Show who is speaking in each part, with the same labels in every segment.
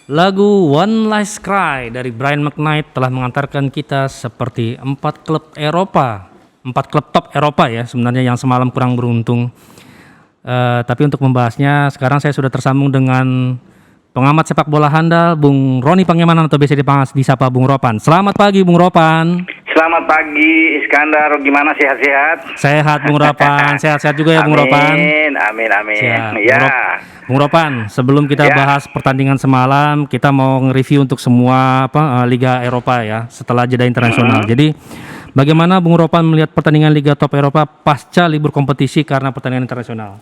Speaker 1: Lagu One Last Cry dari Brian McKnight telah mengantarkan kita seperti 4 klub Eropa, 4 klub top Eropa ya sebenarnya yang semalam kurang beruntung. Tapi untuk membahasnya sekarang saya sudah tersambung dengan pengamat sepak bola handal Bung Roni Pangemanan atau biasa disapa Bung Ropan. Selamat pagi Bung Ropan.
Speaker 2: Selamat pagi Iskandar, gimana sehat-sehat?
Speaker 1: Sehat Bung Ropan, sehat-sehat juga ya Bung Ropan.
Speaker 2: Amin.
Speaker 1: Siap.
Speaker 2: Ya.
Speaker 1: Bung Ropan, sebelum kita bahas pertandingan semalam, kita mau nge-review untuk semua Liga Eropa ya setelah jeda internasional. Jadi bagaimana Bung Ropan melihat pertandingan Liga Top Eropa pasca libur kompetisi karena pertandingan internasional?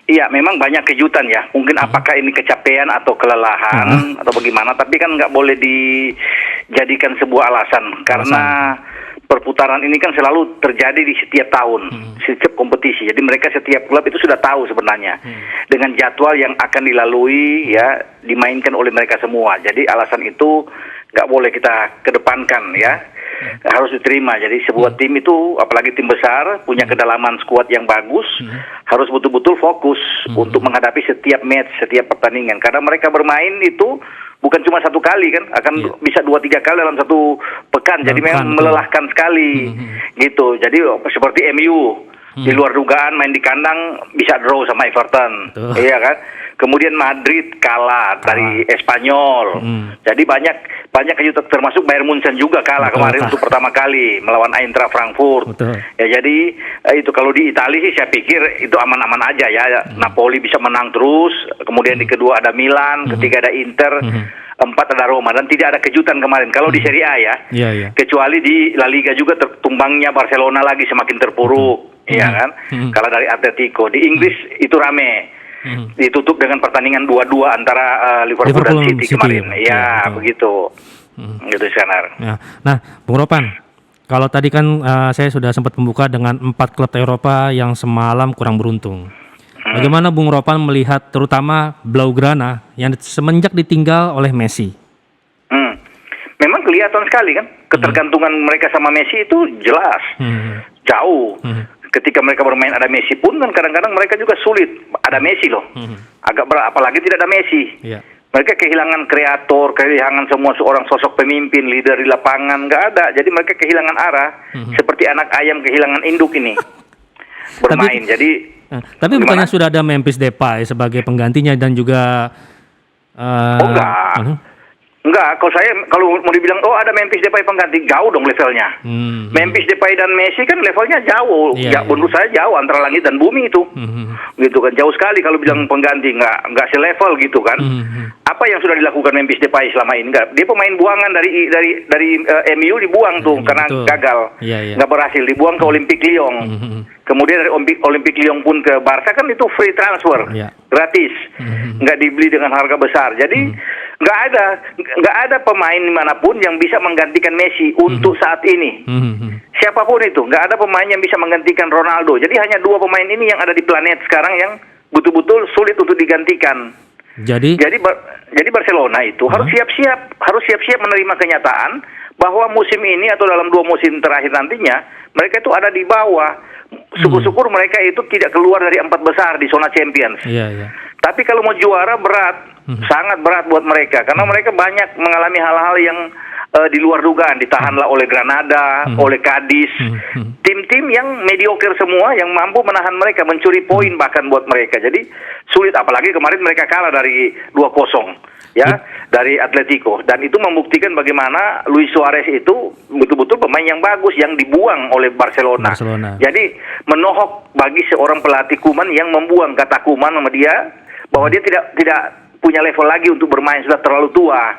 Speaker 2: Iya, memang banyak kejutan ya. Mungkin apakah ini kecapean atau kelelahan atau bagaimana, tapi kan nggak boleh dijadikan sebuah alasan. Karena perputaran ini kan selalu terjadi di setiap tahun, setiap kompetisi. Jadi mereka setiap klub itu sudah tahu sebenarnya dengan jadwal yang akan dilalui ya, dimainkan oleh mereka semua. Jadi alasan itu nggak boleh kita kedepankan ya. Harus diterima. Jadi sebuah tim itu, apalagi tim besar, punya kedalaman skuad yang bagus, harus betul-betul fokus untuk menghadapi setiap match, setiap pertandingan. Karena mereka bermain itu bukan cuma satu kali kan, akan bisa 2-3 kali dalam satu pekan. Jadi memang melelahkan sekali gitu. Jadi seperti MU di luar dugaan main di kandang bisa draw sama Everton, iya kan? Kemudian Madrid kalah dari Espanyol. Jadi banyak kejutan, termasuk Bayern Munchen juga kalah kemarin untuk pertama kali melawan Eintracht Frankfurt. Ya jadi itu kalau di Italia sih saya pikir itu aman-aman aja ya. Napoli bisa menang terus. Kemudian di kedua ada Milan, ketiga ada Inter, 4 ada Roma, dan tidak ada kejutan kemarin. Kalau di Serie A ya, kecuali di La Liga juga tumbangnya Barcelona lagi semakin terpuruk, ya kan? Kalah dari Atletico. Di Inggris itu rame. Ditutup dengan pertandingan 2-2 antara Liverpool dan City kemarin. Ya, begitu. Gitu sekarang.
Speaker 1: Ya. Nah, Bung Ropan, kalau tadi kan saya sudah sempat membuka dengan 4 klub Eropa yang semalam kurang beruntung. Bagaimana Bung Ropan melihat terutama Blaugrana yang semenjak ditinggal oleh Messi?
Speaker 2: Memang kelihatan sekali kan ketergantungan mereka sama Messi itu jelas. Jauh. Ketika mereka bermain ada Messi pun kan kadang-kadang mereka juga sulit. Ada Messi loh. Agak berat, apalagi tidak ada Messi. Mereka kehilangan kreator, kehilangan semua seorang sosok pemimpin, leader di lapangan, nggak ada. Jadi mereka kehilangan arah, seperti anak ayam kehilangan induk ini bermain.
Speaker 1: Tapi bukannya sudah ada Memphis Depay sebagai penggantinya dan juga
Speaker 2: Enggak, kalau mau dibilang ada Memphis Depay pengganti, jauh dong levelnya. Memphis Depay dan Messi kan levelnya jauh. Menurut saya jauh antara langit dan bumi itu. Gitu kan, jauh sekali kalau bilang pengganti, enggak selevel gitu kan. Apa yang sudah dilakukan Memphis Depay selama ini? Enggak, dia pemain buangan dari MU dibuang tuh karena gagal. Enggak berhasil, dibuang ke Olympique Lyon. Kemudian dari Olympique Lyon pun ke Barca kan itu free transfer, gratis, nggak dibeli dengan harga besar. Jadi nggak ada pemain dimanapun yang bisa menggantikan Messi untuk saat ini. Siapapun itu, nggak ada pemain yang bisa menggantikan Ronaldo. Jadi hanya 2 pemain ini yang ada di planet sekarang yang betul-betul sulit untuk digantikan. Jadi Barcelona itu harus siap-siap menerima kenyataan bahwa musim ini atau dalam 2 musim terakhir nantinya mereka itu ada di bawah. Syukur-syukur mereka itu tidak keluar dari 4 besar di zona Champions. Tapi kalau mau juara berat, sangat berat buat mereka karena mereka banyak mengalami hal-hal yang di luar dugaan. Ditahanlah oleh Granada, oleh Cadiz, tim-tim yang mediocre semua yang mampu menahan mereka, mencuri poin bahkan buat mereka. Jadi sulit, apalagi kemarin mereka kalah dari 2-0 ya dari Atletico, dan itu membuktikan bagaimana Luis Suarez itu betul-betul pemain yang bagus yang dibuang oleh Barcelona. Jadi menohok bagi seorang pelatih Koeman yang membuang kata Koeman sama dia bahwa dia tidak punya level lagi untuk bermain, sudah terlalu tua.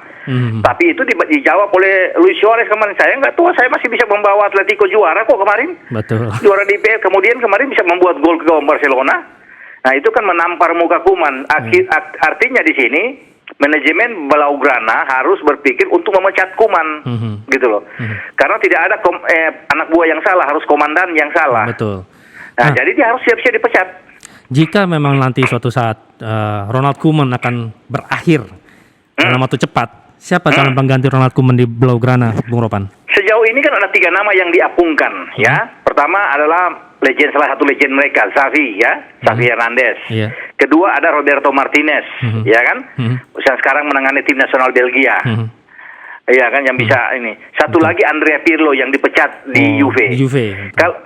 Speaker 2: Tapi itu dijawab oleh Luis Suarez kemarin, saya nggak tua, saya masih bisa membawa Atletico juara kok kemarin. Juara di IPL, kemudian kemarin bisa membuat gol ke gawang Barcelona. Nah itu kan menampar muka Koeman. Artinya di sini manajemen Blaugrana harus berpikir untuk memecat Koeman, gitu loh. Karena tidak ada anak buah yang salah, harus komandan yang salah. Nah, jadi dia harus siap-siap dipecat.
Speaker 1: Jika memang nanti suatu saat Ronald Koeman akan berakhir dalam waktu cepat, siapa calon pengganti Ronald Koeman di Blaugrana, Bung Ropan?
Speaker 2: Sejauh ini kan ada 3 nama yang diapungkan, ya. Pertama adalah salah satu legend mereka, Xavi, ya, Xavi Hernandez.
Speaker 1: Yeah.
Speaker 2: Kedua ada Roberto Martinez, ya kan, yang sekarang menangani tim nasional Belgia. Iya kan, yang bisa ini. Satu lagi Andrea Pirlo yang dipecat di Juve.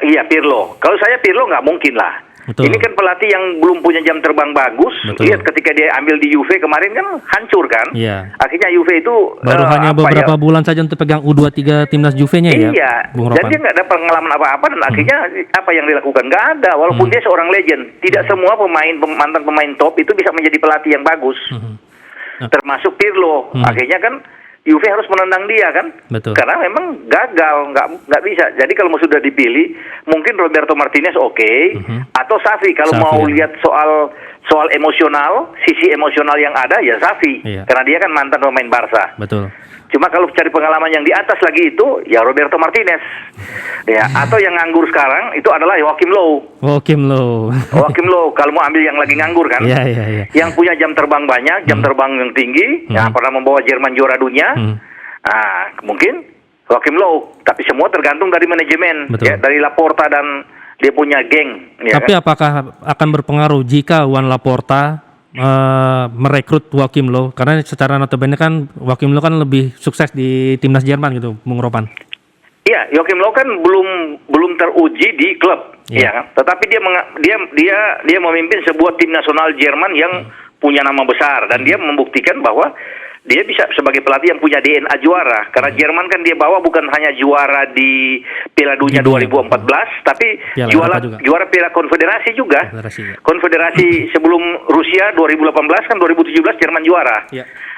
Speaker 2: Iya, Pirlo. Kalau saya Pirlo nggak mungkin lah.
Speaker 1: Betul.
Speaker 2: Ini kan pelatih yang belum punya jam terbang bagus.
Speaker 1: Betul.
Speaker 2: Lihat ketika dia ambil di Juve kemarin kan hancur kan.
Speaker 1: Iya.
Speaker 2: Akhirnya Juve itu
Speaker 1: baru hanya beberapa bulan saja untuk pegang U23 timnas Juve-nya ya.
Speaker 2: Iya. Dan dia nggak ada pengalaman apa-apa dan akhirnya apa yang dilakukan nggak ada. Walaupun dia seorang legend, tidak semua mantan pemain top itu bisa menjadi pelatih yang bagus. Termasuk Pirlo. Akhirnya kan Juve harus menendang dia kan.
Speaker 1: Betul.
Speaker 2: Karena memang gagal, nggak bisa. Jadi kalau mau sudah dipilih, mungkin Roberto Martinez atau Xavi kalau mau lihat soal emosional, sisi emosional yang ada ya Xavi.
Speaker 1: Iya.
Speaker 2: Karena dia kan mantan pemain Barca.
Speaker 1: Betul.
Speaker 2: Cuma kalau cari pengalaman yang di atas lagi itu ya Roberto Martinez. Ya, atau yang nganggur sekarang itu adalah Joachim Low.
Speaker 1: Joachim Low
Speaker 2: Kalau mau ambil yang lagi nganggur kan.
Speaker 1: Iya.
Speaker 2: Yang punya jam terbang banyak, jam terbang yang tinggi, yang pernah membawa Jerman juara dunia. Mungkin Joachim Low, tapi semua tergantung dari manajemen, ya, dari Laporta dan dia punya geng. Ya,
Speaker 1: tapi kan? Apakah akan berpengaruh jika Juan Laporta merekrut Joachim Low? Karena secara notabene kan Joachim Low kan lebih sukses di timnas Jerman gitu, Bung Ropan.
Speaker 2: Iya, Joachim Low kan belum teruji di klub, ya kan? Tetapi dia memimpin sebuah tim nasional Jerman yang punya nama besar dan dia membuktikan bahwa dia bisa sebagai pelatih yang punya DNA juara. Karena Jerman kan dia bawa bukan hanya juara di Piala Dunia 2014, tapi juara Piala Konfederasi juga. Konfederasi sebelum Rusia 2018 kan 2017 Jerman juara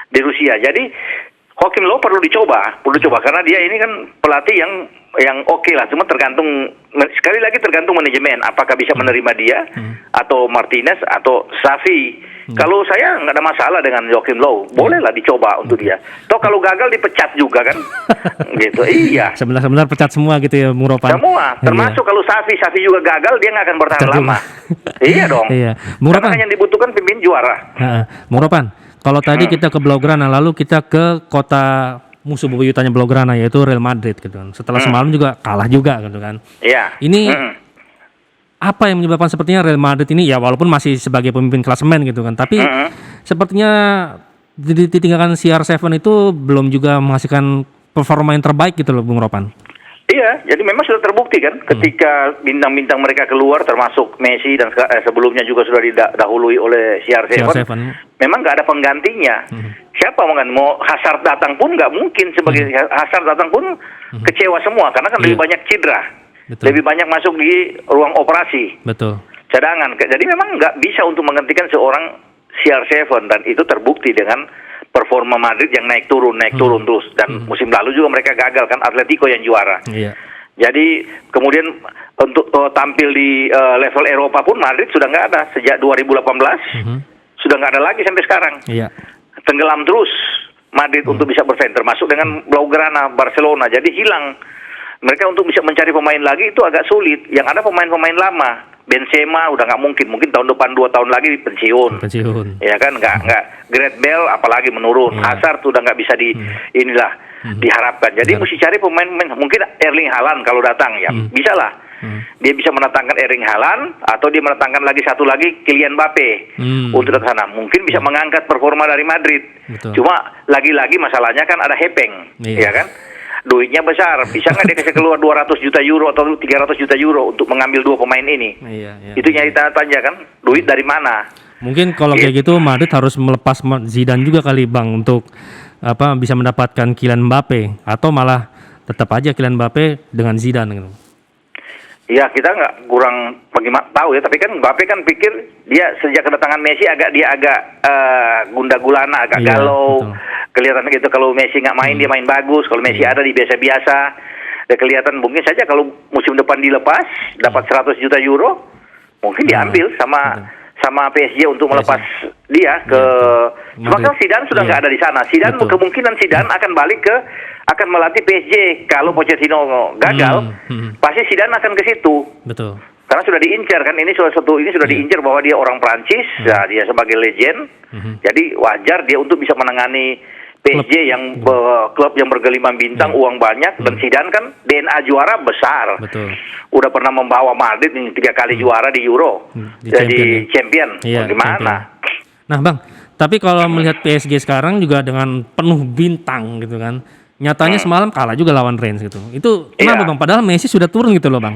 Speaker 2: di Rusia. Jadi Joachim Low perlu dicoba karena dia ini kan pelatih yang oke lah. Cuma sekali lagi tergantung manajemen apakah bisa menerima dia atau Martinez atau Xavi. Kalau saya nggak ada masalah dengan Joachim Low, bolehlah dicoba untuk dia. Toh kalau gagal dipecat juga kan, gitu. Iya.
Speaker 1: Sebenarnya pecat semua gitu ya, Bung Ropan.
Speaker 2: Semua, termasuk kalau Xavi juga gagal, dia nggak akan bertahan lama. Iya dong.
Speaker 1: Iya. Bung Ropan.
Speaker 2: Karena yang dibutuhkan pemimpin juara.
Speaker 1: Bung Ropan, kalau tadi kita ke Blaugrana, lalu kita ke kota musuh bebuyutannya Blaugrana yaitu Real Madrid gitu kan. Setelah semalam juga kalah juga gitu kan.
Speaker 2: Iya.
Speaker 1: Ini apa yang menyebabkan sepertinya Real Madrid ini ya walaupun masih sebagai pemimpin klasemen gitu kan, tapi sepertinya ditinggalkan CR7 itu belum juga menghasilkan performa yang terbaik gitu loh, Bung Ropan.
Speaker 2: Iya, jadi memang sudah terbukti kan ketika bintang-bintang mereka keluar termasuk Messi dan sebelumnya juga sudah didahului oleh CR7. Memang nggak ada penggantinya. Siapa mau Hazard datang pun nggak mungkin, sebagai Hazard datang pun kecewa semua karena kan lebih banyak cedera. Betul. Lebih banyak masuk di ruang operasi.
Speaker 1: Betul.
Speaker 2: Cadangan. Jadi memang nggak bisa untuk menggantikan seorang CR7 dan itu terbukti dengan performa Madrid yang naik turun terus dan musim lalu juga mereka gagal kan, Atletico yang juara.
Speaker 1: Iya.
Speaker 2: Jadi kemudian untuk tampil di level Eropa pun Madrid sudah nggak ada sejak 2018 sudah nggak ada lagi sampai sekarang.
Speaker 1: Iya.
Speaker 2: Tenggelam terus Madrid untuk bisa bersaing termasuk dengan Blaugrana, Barcelona. Jadi hilang. Mereka untuk bisa mencari pemain lagi itu agak sulit. Yang ada pemain-pemain lama. Benzema udah nggak mungkin tahun depan 2 tahun lagi pensiun. Ya kan nggak Gareth Bale apalagi menurun. Hazard udah nggak bisa diharapkan. Jadi mesti cari pemain mungkin Erling Haaland kalau datang ya bisa lah. Dia bisa mendatangkan Erling Haaland atau dia mendatangkan satu lagi Kylian Mbappe untuk ke sana. Mungkin bisa mengangkat performa dari Madrid. Betul. Cuma lagi-lagi masalahnya kan ada Hepeng, ya kan? Duitnya besar, bisa nggak dia kasih keluar 200 juta euro atau 300 juta euro untuk mengambil 2 pemain ini? Itu nyari tanya kan, duit dari mana?
Speaker 1: Mungkin kalau kayak gitu Madrid harus melepas Zidane juga kali Bang untuk bisa mendapatkan Kylian Mbappe atau malah tetap aja Kylian Mbappe dengan Zidane gitu.
Speaker 2: Ya kita nggak kurang bagaimana tahu ya, tapi kan Mbappe kan pikir dia sejak kedatangan Messi agak gunda gulana, agak galau. Betul. Kelihatan gitu kalau Messi nggak main dia main bagus, kalau Messi ada di biasa-biasa. Dan kelihatan mungkin saja kalau musim depan dilepas dapat 100 juta euro, mungkin diambil sama PSG untuk melepas dia ke. Cuma kan Zidane sudah nggak ada di sana. Kemungkinan Zidane akan balik akan melatih PSG kalau Pochettino gagal, pasti Zidane akan ke situ.
Speaker 1: Betul.
Speaker 2: Karena sudah diincar kan, ini sudah diincar bahwa dia orang Prancis, ya, dia sebagai legend, jadi wajar dia untuk bisa menangani PSG yang klub yang bergelimang bintang, uang banyak, dan Zidane kan DNA juara besar.
Speaker 1: Betul.
Speaker 2: Udah pernah membawa Madrid ini 3 kali juara di Euro. Jadi champion.
Speaker 1: Iya,
Speaker 2: Gimana?
Speaker 1: Nah, Bang, tapi kalau melihat PSG sekarang juga dengan penuh bintang gitu kan. Nyatanya semalam kalah juga lawan Rennes gitu. Itu kenapa Bang? Padahal Messi sudah turun gitu loh, Bang.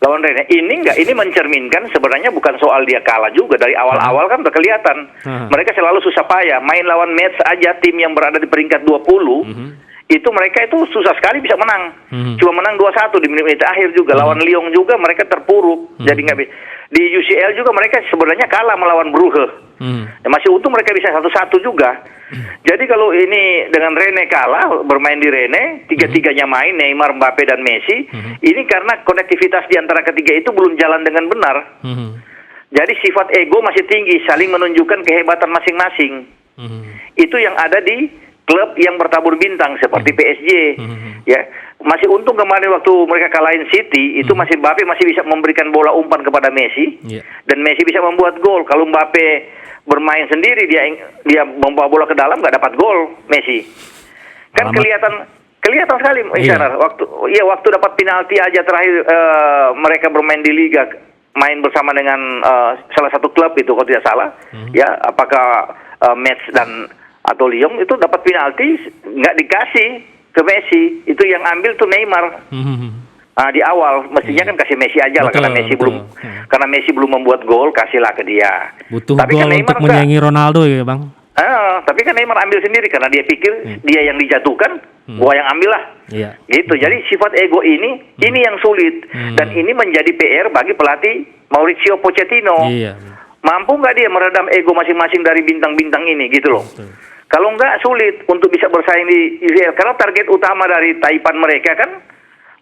Speaker 2: Lawan Rennes ini mencerminkan sebenarnya bukan soal dia kalah juga, dari awal-awal kan udah kelihatan. Mereka selalu susah payah main lawan Metz aja, tim yang berada di peringkat 20. Itu mereka itu susah sekali bisa menang. Cuma menang 2-1 di menit-menit akhir juga. Lawan Lyon juga mereka terpuruk. Jadi nggak bisa. Di UCL juga mereka sebenarnya kalah melawan Brugge. Ya, masih untung mereka bisa 1-1 juga. Jadi kalau ini dengan Rennes kalah, bermain di Rennes, tiga-tiganya main, Neymar, Mbappe, dan Messi, ini karena konektivitas di antara ketiga itu belum jalan dengan benar. Jadi sifat ego masih tinggi, saling menunjukkan kehebatan masing-masing. Itu yang ada di klub yang bertabur bintang seperti PSG. Ya, masih untung kemarin waktu mereka kalahin City, itu masih Mbappe masih bisa memberikan bola umpan kepada Messi, dan Messi bisa membuat gol. Kalau Mbappe bermain sendiri, dia membawa bola ke dalam, nggak dapat gol Messi. Kan kelihatan sekali waktu dapat penalti aja terakhir mereka bermain di liga, main bersama dengan salah satu klub itu kalau tidak salah, ya apakah Metz dan atau Lyon, itu dapat penalti nggak dikasih ke Messi, itu yang ambil tuh Neymar. Di awal mestinya kan kasih Messi aja lah, karena Messi belum membuat gol, kasihlah ke dia.
Speaker 1: Butuh tapi gol kan untuk menyaingi Ronaldo ya, Bang.
Speaker 2: Tapi kan Neymar ambil sendiri karena dia pikir dia yang dijatuhkan, gua yang ambil lah. Gitu. Jadi sifat ego ini yang sulit, dan ini menjadi PR bagi pelatih Mauricio Pochettino. Mampu nggak dia meredam ego masing-masing dari bintang-bintang ini, gitu loh. Kalau nggak, sulit untuk bisa bersaing di UCL, karena target utama dari Taipan mereka kan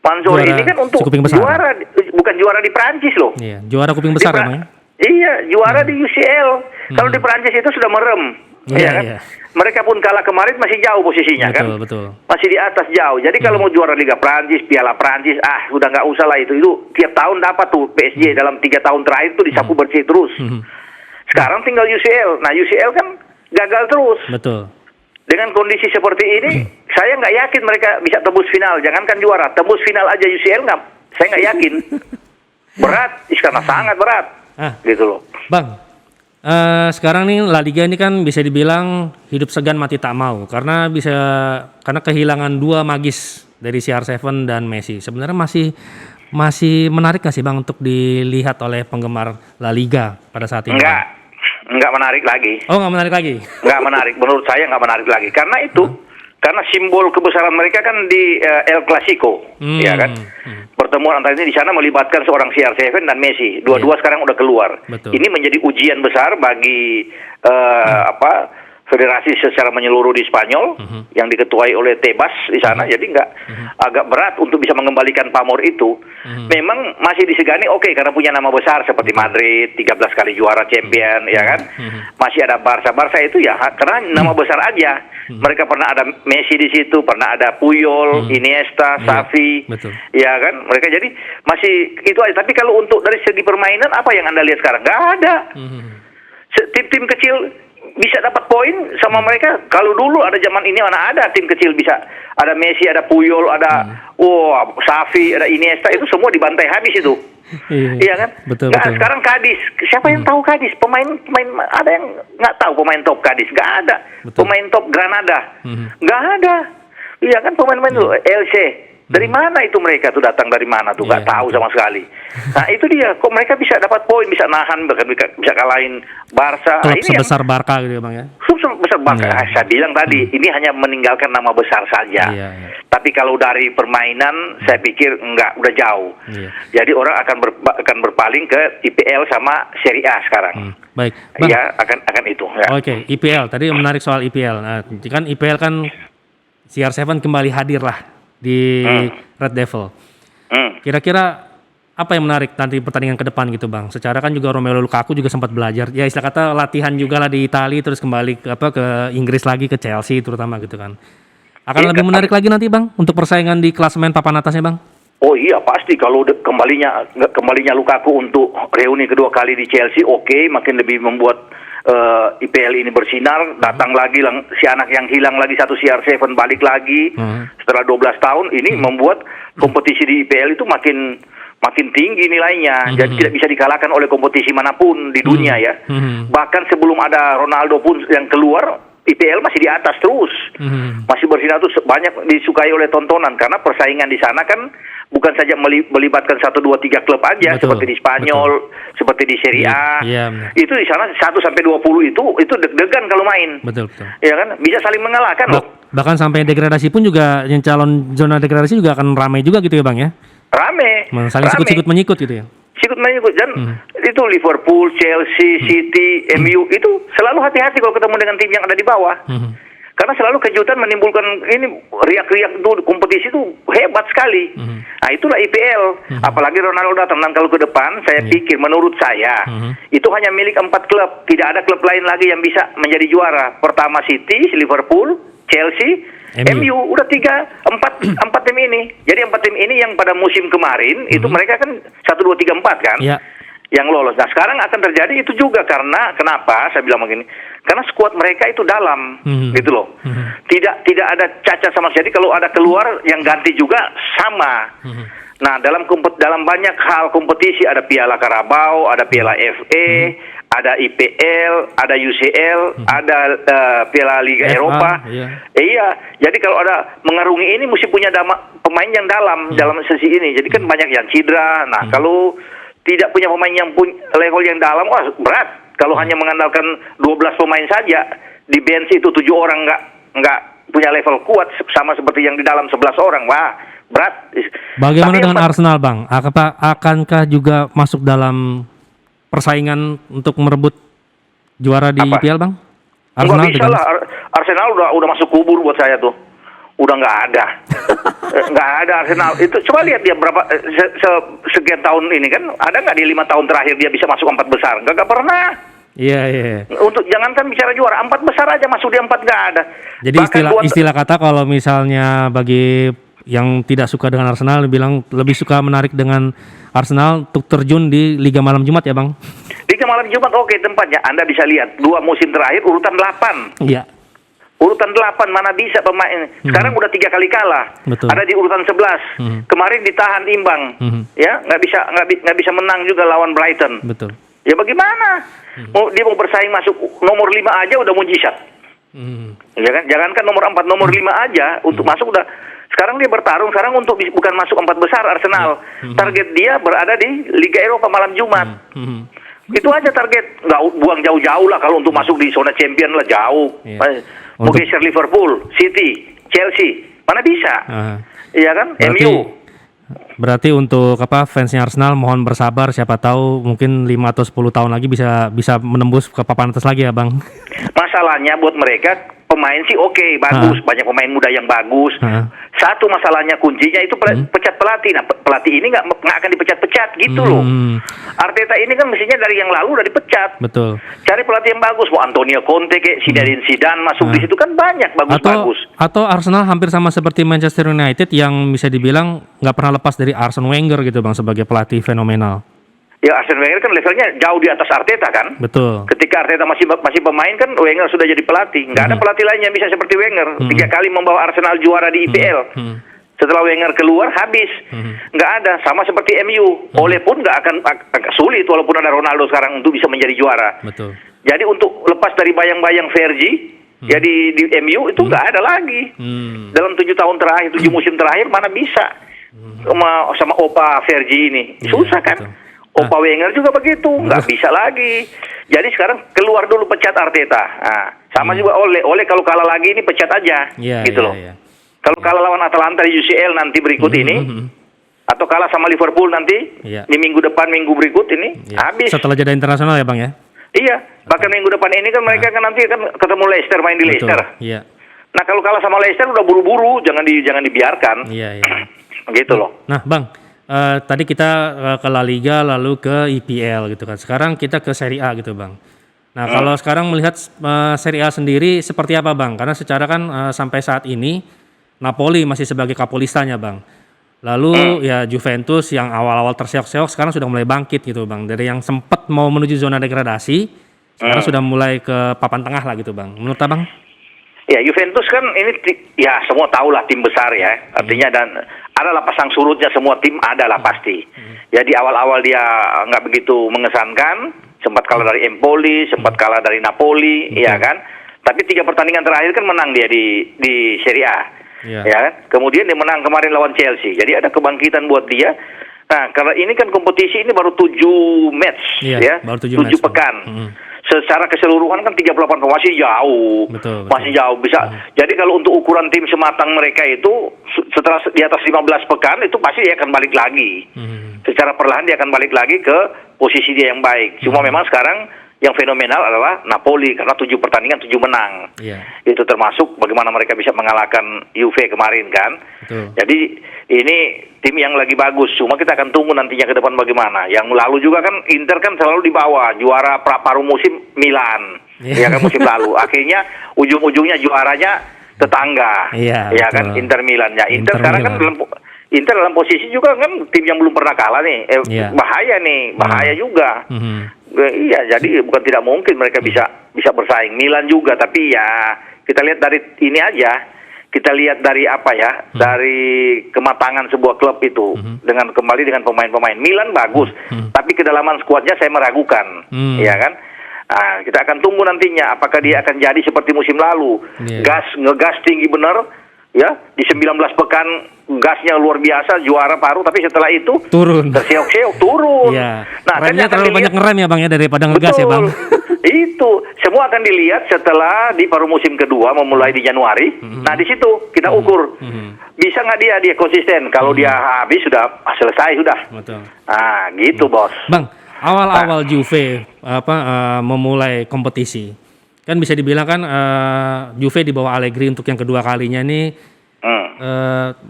Speaker 2: Mansour ini kan untuk juara, bukan juara di Prancis loh.
Speaker 1: Iya, juara kuping besar namanya.
Speaker 2: Iya, juara di UCL. Kalau di Prancis itu sudah merem. Kan? Mereka pun kalah kemarin masih jauh posisinya, kan.
Speaker 1: Betul.
Speaker 2: Masih di atas jauh. Jadi kalau mau juara Liga Prancis, Piala Prancis, udah nggak usah lah itu. Itu tiap tahun dapat tuh PSG dalam 3 tahun terakhir tuh disapu bersih terus. Sekarang tinggal UCL. Nah, UCL kan gagal terus.
Speaker 1: Betul.
Speaker 2: Dengan kondisi seperti ini, saya nggak yakin mereka bisa tembus final. Jangankan juara, tembus final aja UCL saya nggak yakin. Berat, karena sangat berat. Gitu loh.
Speaker 1: Bang, sekarang nih La Liga ini kan bisa dibilang hidup segan mati tak mau, karena kehilangan 2 magis dari CR7 dan Messi. Sebenarnya masih menarik nggak sih, Bang, untuk dilihat oleh penggemar La Liga pada saat ini?
Speaker 2: Enggak menarik lagi.
Speaker 1: Oh, nggak menarik lagi?
Speaker 2: Nggak menarik. Menurut saya nggak menarik lagi. Karena itu, karena simbol kebesaran mereka kan di El Clasico, ya kan? Pertemuan antara ini di sana melibatkan seorang CR7 dan Messi. Dua-dua sekarang udah keluar.
Speaker 1: Betul.
Speaker 2: Ini menjadi ujian besar bagi federasi secara menyeluruh di Spanyol yang diketuai oleh Tebas di sana. Jadi agak berat untuk bisa mengembalikan pamor itu. Memang masih disegani, karena punya nama besar seperti Madrid, 13 kali juara champion, ya kan. Masih ada Barca itu ya karena nama besar aja. Mereka pernah ada Messi di situ, pernah ada Puyol, Iniesta, Xavi, ya kan. Mereka jadi masih itu aja. Tapi kalau untuk dari segi permainan, apa yang Anda lihat sekarang? Nggak ada. Tim-tim kecil bisa dapat poin sama mereka. Kalau dulu ada zaman ini mana ada tim kecil bisa, ada Messi, ada Puyol, ada Xavi, ada Iniesta, itu semua dibantai habis itu. Iya kan?
Speaker 1: Betul.
Speaker 2: Sekarang Cadiz, siapa yang tahu Cadiz? Pemain ada yang nggak tahu pemain top Cadiz? Nggak ada. Pemain top Granada? Nggak ada. Iya kan, pemain-pemain itu LC. Dari mana itu mereka tuh datang dari mana tuh? Nggak tahu sama sekali. Nah itu dia, kok mereka bisa dapat poin, bisa nahan, bisa kalahin Barca.
Speaker 1: Klub sebesar Barca gitu ya, Bang ya?
Speaker 2: Klub sebesar Barca, saya bilang tadi, ini hanya meninggalkan nama besar saja. Tapi kalau dari permainan, saya pikir enggak, udah jauh. Jadi orang akan berpaling ke IPL sama Serie A sekarang.
Speaker 1: Baik, Bang.
Speaker 2: Ya, akan itu. Ya.
Speaker 1: Oke, IPL. Tadi menarik soal IPL. Nah, kan IPL kan CR7 kembali hadir lah di Red Devil. Kira-kira apa yang menarik nanti pertandingan ke depan gitu, Bang? Secara kan juga Romelu Lukaku juga sempat belajar. Ya istilah kata latihan juga lah di Italia, terus kembali ke Inggris lagi, ke Chelsea terutama gitu kan. Akan lebih menarik lagi nanti, Bang, untuk persaingan di klasemen papan atasnya, Bang?
Speaker 2: Oh iya, pasti kalau kembalinya Lukaku untuk reuni kedua kali di Chelsea, makin lebih membuat IPL ini bersinar, datang lagi si anak yang hilang lagi satu CR7 balik lagi setelah 12 tahun ini membuat kompetisi di IPL itu makin tinggi nilainya, jadi tidak bisa dikalahkan oleh kompetisi manapun di dunia ya. Bahkan sebelum ada Ronaldo pun yang keluar, IPL masih di atas terus, masih bersinar tuh banyak disukai oleh tontonan karena persaingan di sana kan bukan saja melibatkan 1, 2, 3 klub aja, seperti di Spanyol, seperti di Serie A. Itu di sana 1 sampai 20 itu deg-degan kalau main. Betul. Ya kan, bisa saling mengalahkan loh.
Speaker 1: Bahkan sampai degradasi pun juga yang calon zona degradasi juga akan ramai juga gitu ya Bang ya.
Speaker 2: Rame.
Speaker 1: Saling sikut-sikut menyikut gitu ya.
Speaker 2: Sikut menyikut dan itu Liverpool, Chelsea, City, MU itu selalu hati-hati kalau ketemu dengan tim yang ada di bawah. Karena selalu kejutan menimbulkan ini riak-riak itu kompetisi itu hebat sekali. Nah itulah IPL. Apalagi Ronaldo datang dan kalau ke depan saya pikir menurut saya itu hanya milik 4 klub. Tidak ada klub lain lagi yang bisa menjadi juara. Pertama City, Liverpool, Chelsea, MU. Udah 4 tim ini. Jadi 4 tim ini yang pada musim kemarin itu mereka kan 1, 2, 3, 4 kan. Yang lolos. Nah sekarang akan terjadi itu juga karena kenapa saya bilang begini? Karena skuad mereka itu dalam, gitu loh. Tidak ada cacat sama sekali. Kalau ada keluar yang ganti juga sama. Nah dalam banyak hal kompetisi ada Piala Carabao, ada Piala FA, ada IPL, ada UCL, ada Piala Liga Eropa. Iya. Jadi kalau ada mengarungi ini mesti punya pemain yang dalam sesi ini. Jadi kan banyak yang cedera. Nah kalau tidak punya pemain yang level yang dalam, wah berat. Kalau hanya mengandalkan 12 pemain saja, di bench itu 7 orang nggak punya level kuat, sama seperti yang di dalam 11 orang, wah berat.
Speaker 1: Bagaimana dengan Arsenal Bang? Akankah juga masuk dalam persaingan untuk merebut juara di IPL Bang?
Speaker 2: Arsenal nggak bisa lah, Arsenal udah masuk kubur buat saya tuh. Udah nggak ada. Nggak ada Arsenal. Itu coba lihat dia berapa sekian tahun ini kan, ada nggak di 5 tahun terakhir dia bisa masuk 4 besar? Nggak pernah.
Speaker 1: Iya.
Speaker 2: Untuk jangankan bicara juara, 4 besar aja masuk di 4 nggak ada.
Speaker 1: Jadi istilah kata kalau misalnya bagi yang tidak suka dengan Arsenal bilang lebih suka menarik dengan Arsenal untuk terjun di Liga Malam Jumat ya Bang?
Speaker 2: Liga Malam Jumat oke tempatnya. Anda bisa lihat 2 musim terakhir urutan 8.
Speaker 1: Iya.
Speaker 2: Urutan 8 mana bisa pemain. Sekarang udah 3 kali kalah.
Speaker 1: Betul.
Speaker 2: Ada di urutan 11. Kemarin ditahan imbang. Ya, nggak bisa menang juga lawan Brighton.
Speaker 1: Betul.
Speaker 2: Ya bagaimana? Dia mau bersaing masuk nomor 5 aja udah mujizat. Ya kan? Jangankan nomor 4, nomor 5 aja untuk masuk udah. Sekarang dia bertarung sekarang untuk bukan masuk 4 besar Arsenal. Target dia berada di Liga Eropa malam Jumat. Itu aja target. Nggak buang jauh-jauh lah kalau untuk masuk di zona champion lah jauh. Mau geser Liverpool, City, Chelsea, mana bisa? Iya kan? MU.
Speaker 1: Berarti untuk fansnya Arsenal mohon bersabar, siapa tahu mungkin 5 atau 10 tahun lagi bisa menembus ke papan atas lagi ya Bang.
Speaker 2: Masalahnya buat mereka pemain sih oke, bagus, banyak pemain muda yang bagus. Satu masalahnya kuncinya itu pecat pelatih. Nah pelatih ini nggak akan dipecat-pecat gitu loh. Arteta ini kan mestinya dari yang lalu udah dipecat.
Speaker 1: Betul.
Speaker 2: Cari pelatih yang bagus, mau Antonio Conte kayak Zinedine Zidane masuk di situ kan banyak bagus-bagus.
Speaker 1: Atau Arsenal hampir sama seperti Manchester United yang bisa dibilang nggak pernah lepas dari Arsene Wenger gitu Bang sebagai pelatih fenomenal. Ya
Speaker 2: Arsene Wenger kan levelnya jauh di atas Arteta kan.
Speaker 1: Betul.
Speaker 2: Ketika Arteta masih pemain kan Wenger sudah jadi pelatih. Nggak ada pelatih lain yang bisa seperti Wenger. 3 kali membawa Arsenal juara di IPL. Setelah Wenger keluar habis. Nggak ada. Sama seperti MU. Ole pun nggak akan sulit walaupun ada Ronaldo sekarang untuk bisa menjadi juara.
Speaker 1: Betul.
Speaker 2: Jadi untuk lepas dari bayang-bayang Fergie, ya di MU itu nggak ada lagi. Dalam 7 tahun terakhir, 7 musim terakhir mana bisa sama Opa Fergie ini. Susah kan. Betul. Opa Wenger juga begitu, nggak bisa lagi. Jadi sekarang keluar dulu pecat Arteta. Nah, sama juga Ole kalau kalah lagi ini pecat aja, gitu loh. Kalau kalah lawan Atalanta di UCL nanti berikut ini, atau kalah sama Liverpool nanti di minggu depan, minggu berikut ini, habis.
Speaker 1: Setelah jeda internasional ya Bang ya?
Speaker 2: Iya, bahkan minggu depan ini kan mereka kan nanti kan ketemu Leicester, main di Leicester.
Speaker 1: Iya.
Speaker 2: Nah kalau kalah sama Leicester udah buru-buru, jangan dibiarkan.
Speaker 1: Iya.
Speaker 2: Gitu loh.
Speaker 1: Nah Bang. Tadi kita ke La Liga lalu ke IPL gitu kan. Sekarang kita ke Serie A gitu Bang. Nah kalau sekarang melihat Serie A sendiri seperti apa Bang? Karena secara kan sampai saat ini Napoli masih sebagai kapolistanya Bang. Lalu ya Juventus yang awal-awal terseok-seok sekarang sudah mulai bangkit gitu Bang. Dari yang sempat mau menuju zona degradasi Sekarang sudah mulai ke papan tengah lah gitu Bang. Menurut Abang?
Speaker 2: Ya, Juventus kan ini ya semua tahu lah tim besar ya. Artinya dan adalah pasang surutnya semua tim adalah pasti. Ya di awal-awal dia nggak begitu mengesankan, sempat kalah dari Empoli, sempat kalah dari Napoli, ya kan. Tapi 3 pertandingan terakhir kan menang dia di Serie A. Ya kan? Kemudian dia menang kemarin lawan Chelsea. Jadi ada kebangkitan buat dia. Nah, karena ini kan kompetisi ini baru 7 match ya,
Speaker 1: baru 7
Speaker 2: pekan. Secara keseluruhan kan 38 masih jauh.
Speaker 1: Betul.
Speaker 2: Masih jauh bisa. Jadi kalau untuk ukuran tim sematang mereka itu setelah di atas 15 pekan itu pasti dia akan balik lagi. Secara perlahan dia akan balik lagi ke posisi dia yang baik. Cuma memang sekarang yang fenomenal adalah Napoli karena 7 pertandingan 7 menang. Itu termasuk bagaimana mereka bisa mengalahkan Juve kemarin kan. Jadi ini tim yang lagi bagus. Cuma kita akan tunggu nantinya ke depan bagaimana. Yang lalu juga kan Inter kan selalu di bawah, juara paruh musim Milan. Ya kan musim lalu. Akhirnya ujung-ujungnya juaranya tetangga. Ya kan Inter Milan. Ya Inter sekarang kan Inter dalam posisi juga kan tim yang belum pernah kalah nih. Bahaya nih, bahaya juga. Iya, jadi bukan tidak mungkin mereka bisa bersaing. Milan juga, tapi ya kita lihat dari ini aja. Kita lihat dari apa ya, dari kematangan sebuah klub itu dengan kembali dengan pemain-pemain. Milan bagus, tapi kedalaman skuadnya saya meragukan, ya kan? Nah, kita akan tunggu nantinya apakah dia akan jadi seperti musim lalu, ngegas tinggi benar. Ya, di 19 pekan gasnya luar biasa, juara paruh, tapi setelah itu
Speaker 1: turun,
Speaker 2: terseok-seok turun.
Speaker 1: Nah, remnya kan terlalu banyak ngerem ya Bang ya daripada ngegas ya Bang.
Speaker 2: Itu semua akan dilihat setelah di paruh musim kedua memulai di Januari. Nah di situ kita ukur bisa nggak dia konsisten. Kalau dia habis sudah selesai sudah. Nah gitu bos.
Speaker 1: Bang, awal-awal Juve memulai kompetisi. Kan bisa dibilang kan Juve di bawah Allegri untuk yang kedua kalinya ini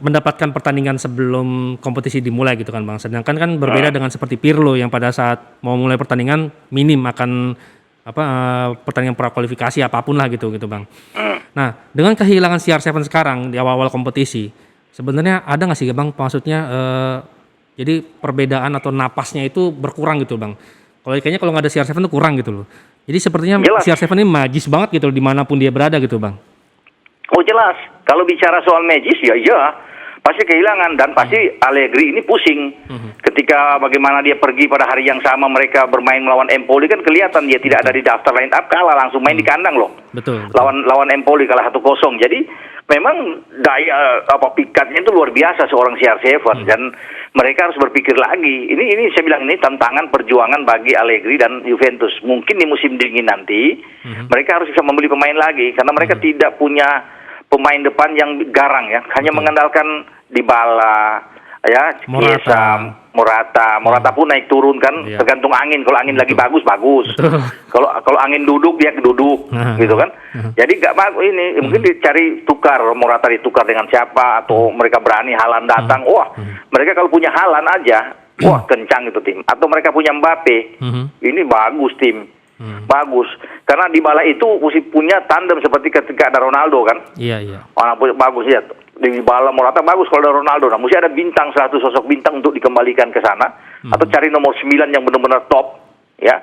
Speaker 1: mendapatkan pertandingan sebelum kompetisi dimulai gitu kan Bang. Sedangkan kan berbeda dengan seperti Pirlo yang pada saat mau mulai pertandingan minim akan pertandingan prakualifikasi apapun lah gitu Bang. Nah dengan kehilangan CR7 sekarang di awal-awal kompetisi sebenarnya ada nggak sih Bang maksudnya jadi perbedaan atau napasnya itu berkurang gitu Bang. Kayaknya kalau nggak ada CR7 itu kurang gitu loh. Jadi sepertinya CR7 ini magis banget gitu dimanapun dia berada gitu Bang.
Speaker 2: Oh jelas, kalau bicara soal magis ya pasti kehilangan dan pasti Allegri ini pusing. Ketika bagaimana dia pergi pada hari yang sama mereka bermain melawan Empoli kan kelihatan dia tidak ada di daftar line up, kalah langsung main di kandang loh. Betul. Lawan Empoli kalah 1-0. Jadi memang daya pikatnya itu luar biasa seorang CR7 dan mereka harus berpikir lagi. Ini saya bilang ini tantangan perjuangan bagi Allegri dan Juventus. Mungkin di musim dingin nanti mereka harus bisa membeli pemain lagi karena mereka tidak punya pemain depan yang garang ya, hanya mengandalkan Dybala, ya, Chiesa, Morata pun naik turun kan, tergantung angin. Kalau angin lagi bagus. Kalau angin duduk dia duduk, gitu kan. Jadi nggak bagus ini. Mungkin dicari tukar, Morata ditukar dengan siapa atau mereka berani Haaland datang. Wah, mereka kalau punya Haaland aja, wah kencang itu tim. Atau mereka punya Mbappe, ini bagus tim. Bagus, karena Dybala itu mesti punya tandem seperti ketika ada Ronaldo kan. Bagus ya. Dybala Morata bagus kalau ada Ronaldo. Nah, mesti ada bintang, satu sosok bintang untuk dikembalikan ke sana atau cari nomor 9 yang benar-benar top ya.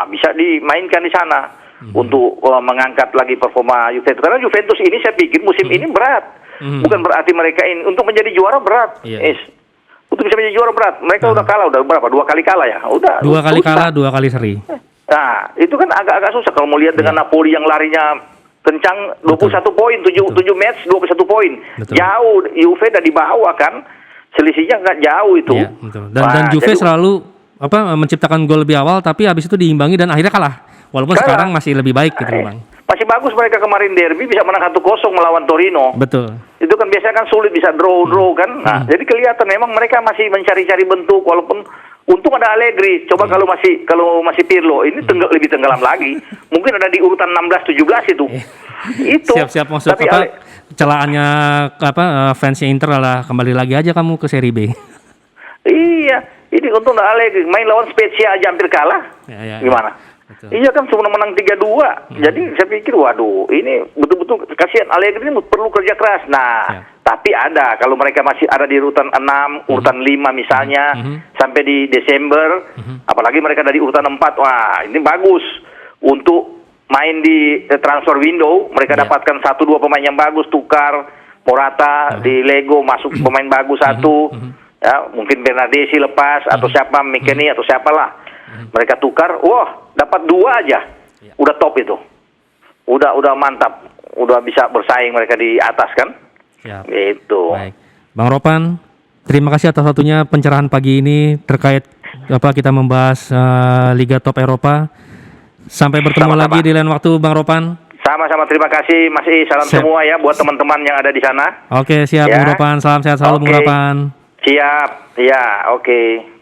Speaker 2: Bisa dimainkan di sana untuk mengangkat lagi performa Juventus. Karena Juventus ini saya pikir musim ini berat. Bukan berarti mereka ini untuk menjadi juara berat. Untuk bisa menjadi juara berat. Mereka udah kalah, udah berapa? 2 kali kalah ya. Udah 2 kali kalah, 2 kali seri. Nah, itu kan agak-agak susah kalau mau lihat dengan Napoli yang larinya kencang 21 poin, 7 match 21 poin. Jauh, Juve udah di bawah kan. Selisihnya nggak jauh itu.
Speaker 1: Dan Juve selalu menciptakan gol lebih awal tapi habis itu diimbangi dan akhirnya kalah. Walaupun sekarang masih lebih baik gitu, Bang.
Speaker 2: Masih bagus mereka kemarin derby bisa menang 1-0 melawan Torino.
Speaker 1: Betul.
Speaker 2: Itu kan biasanya kan sulit bisa draw kan. Nah, jadi kelihatan memang mereka masih mencari-cari bentuk walaupun untung ada Allegri. Coba kalau masih Pirlo ini lebih tenggelam lagi. Mungkin ada di urutan 16 17 itu. Itu.
Speaker 1: Siap-siap masuk celaannya fansnya Inter lah kembali lagi aja kamu ke Serie B.
Speaker 2: Iya, ini untung ada Allegri. Main lawan Spezia aja hampir kalah. Gimana? Betul. Iya kan cuma menang 3-2. Jadi saya pikir waduh, ini betul-betul kasihan Allegri ini perlu kerja keras. Nah, tapi ada kalau mereka masih ada di urutan 6, urutan 5 misalnya sampai di Desember, apalagi mereka dari urutan 4. Wah, ini bagus. untuk main di transfer window, mereka dapatkan 1-2 pemain yang bagus, tukar Morata di Lego masuk pemain bagus satu, ya mungkin Bernardeschi lepas atau siapa McKennie atau siapalah, mereka tukar, wah dapat 2 aja, udah top itu, udah mantap, udah bisa bersaing mereka di atas kan, gitu.
Speaker 1: Baik, Bang Ropan, terima kasih atas waktunya pencerahan pagi ini terkait kita membahas Liga Top Eropa. Sampai bertemu lagi di lain waktu, Bang Ropan.
Speaker 2: Sama-sama, terima kasih Mas I. Salam semua ya buat teman-teman yang ada di sana.
Speaker 1: Oke, siap, Bang Ropan. Salam sehat selalu, Bang Ropan.
Speaker 2: Siap, ya, oke.